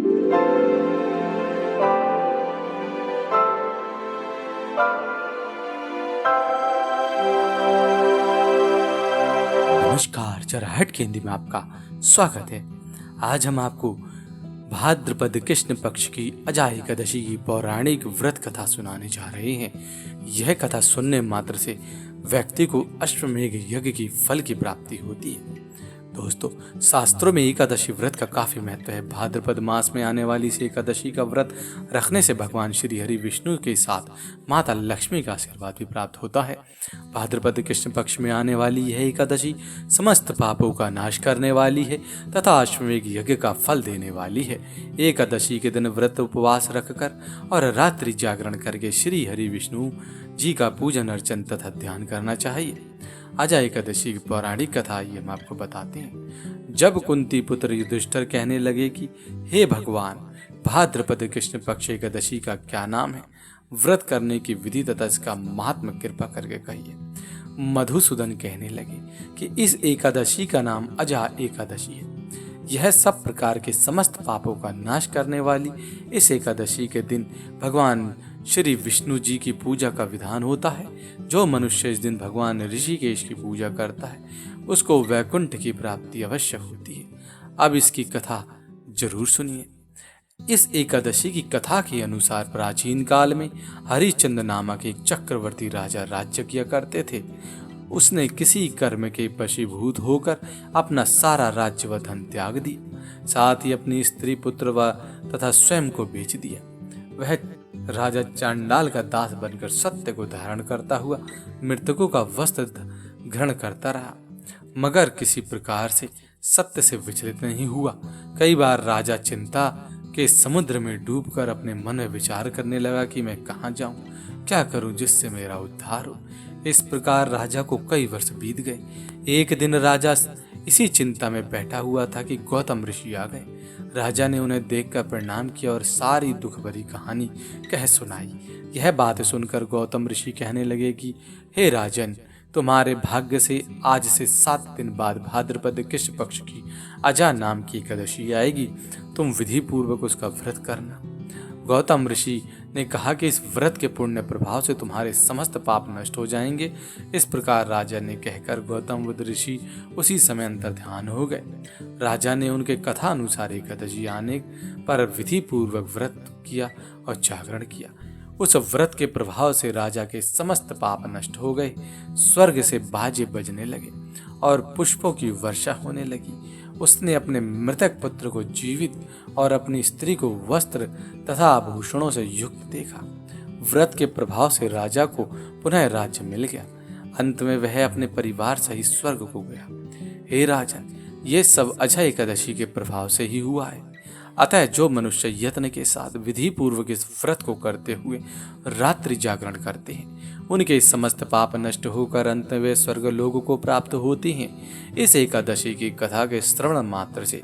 नमस्कार, चरहट के हिंदी में आपका स्वागत है। आज हम आपको भाद्रपद कृष्ण पक्ष की अजा एकादशी की पौराणिक व्रत कथा सुनाने जा रहे हैं। यह कथा सुनने मात्र से व्यक्ति को अश्वमेघ यज्ञ की फल की प्राप्ति होती है। दोस्तों, शास्त्रों में एकादशी व्रत का काफी महत्व है। भाद्रपद मास में आने वाली इस एकादशी का व्रत रखने से भगवान श्री हरि विष्णु के साथ माता लक्ष्मी का आशीर्वाद भी प्राप्त होता है। भाद्रपद कृष्ण पक्ष में आने वाली यह एकादशी समस्त पापों का नाश करने वाली है तथा अश्वमेघ यज्ञ का फल देने वाली है। एकादशी के दिन व्रत उपवास रखकर और रात्रि जागरण करके श्री हरि विष्णु जी का पूजन अर्चन तथा ध्यान करना चाहिए। अजा एकादशी की पौराणिक कथा ये हम आपको बताते हैं। जब कुंती पुत्र युधिष्ठिर कहने लगे कि हे भगवान, भाद्रपद कृष्ण पक्ष एकादशी का क्या नाम है, व्रत करने की विधि तथा इसका महात्म कृपा करके कहिए। मधुसूदन कहने लगे कि इस एकादशी का नाम अजा एकादशी है। यह सब प्रकार के समस्त पापों का नाश करने वाली इस एकादशी के दिन भगवान श्री विष्णु जी की पूजा का विधान होता है। जो मनुष्य इस दिन भगवान ऋषिकेश की पूजा करता है उसको वैकुंठ की प्राप्ति अवश्य होती है। अब इसकी कथा जरूर सुनिए। इस एकादशी की कथा के अनुसार प्राचीन काल में हरिश्चंद्र नामक एक चक्रवर्ती राजा राज्य किया करते थे। उसने किसी कर्म के वशीभूत होकर अपना सारा राज्य व धन त्याग दिया, साथ ही अपनी स्त्री पुत्र व तथा स्वयं को बेच दिया। वह राजा चांडाल का दास बनकर सत्य को धारण करता हुआ मृतकों का वस्त्र ग्रहण करता रहा, मगर किसी प्रकार से सत्य से विचलित नहीं हुआ। कई बार राजा चिंता के समुद्र में डूबकर अपने मन में विचार करने लगा कि मैं कहाँ जाऊं, क्या करूं जिससे मेरा उद्धार हो। इस प्रकार राजा को कई वर्ष बीत गए। एक दिन राजा इसी चिंता में बैठा हुआ था कि गौतम ऋषि आ गए। राजा ने उन्हें देखकर प्रणाम किया और सारी दुख भरी कहानी कह सुनाई। यह बात सुनकर गौतम ऋषि कहने लगे कि हे राजन, तुम्हारे भाग्य से आज से 7 दिन बाद भाद्रपद कृष्ण पक्ष की अजा नाम की एकादशी आएगी। तुम विधि पूर्वक उसका व्रत करना। गौतम ऋषि ने कहा कि इस व्रत के पुण्य प्रभाव से तुम्हारे समस्त पाप नष्ट हो जाएंगे। इस प्रकार राजा ने कहकर गौतम बुद्ध ऋषि उसी समय अंतर ध्यान हो गए। राजा ने उनके कथा अनुसार एकादशी आने पर विधि पूर्वक व्रत किया और जागरण किया। उस व्रत के प्रभाव से राजा के समस्त पाप नष्ट हो गए। स्वर्ग से बाजे बजने लगे और पुष्पों की वर्षा होने लगी। उसने अपने मृतक पुत्र को जीवित और अपनी स्त्री को वस्त्र तथा आभूषणों से युक्त देखा। व्रत के प्रभाव से राजा को पुनः राज्य मिल गया। अंत में वह अपने परिवार सहित स्वर्ग को गया। हे राजन, ये सब अजा एकादशी के प्रभाव से ही हुआ है। अतः जो मनुष्य यत्न के साथ विधि पूर्वक इस व्रत को करते हुए रात्रि जागरण करते हैं, उनके समस्त पाप नष्ट होकर अंत में वे स्वर्ग लोक को प्राप्त होते हैं। इस एकादशी की कथा के श्रवण मात्र से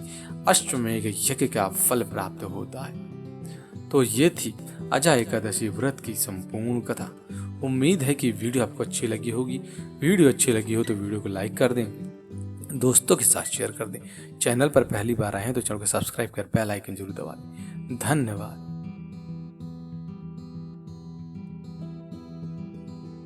अश्वमेघ यज्ञ का फल प्राप्त होता है। तो ये थी अजा एकादशी व्रत की संपूर्ण कथा। उम्मीद है कि वीडियो आपको अच्छी लगी होगी। वीडियो अच्छी लगी हो तो वीडियो को लाइक कर दें, दोस्तों के साथ शेयर कर दें। चैनल पर पहली बार आए हैं तो चैनल को सब्सक्राइब कर बेल आइकन जरूर दबा दें। धन्यवाद।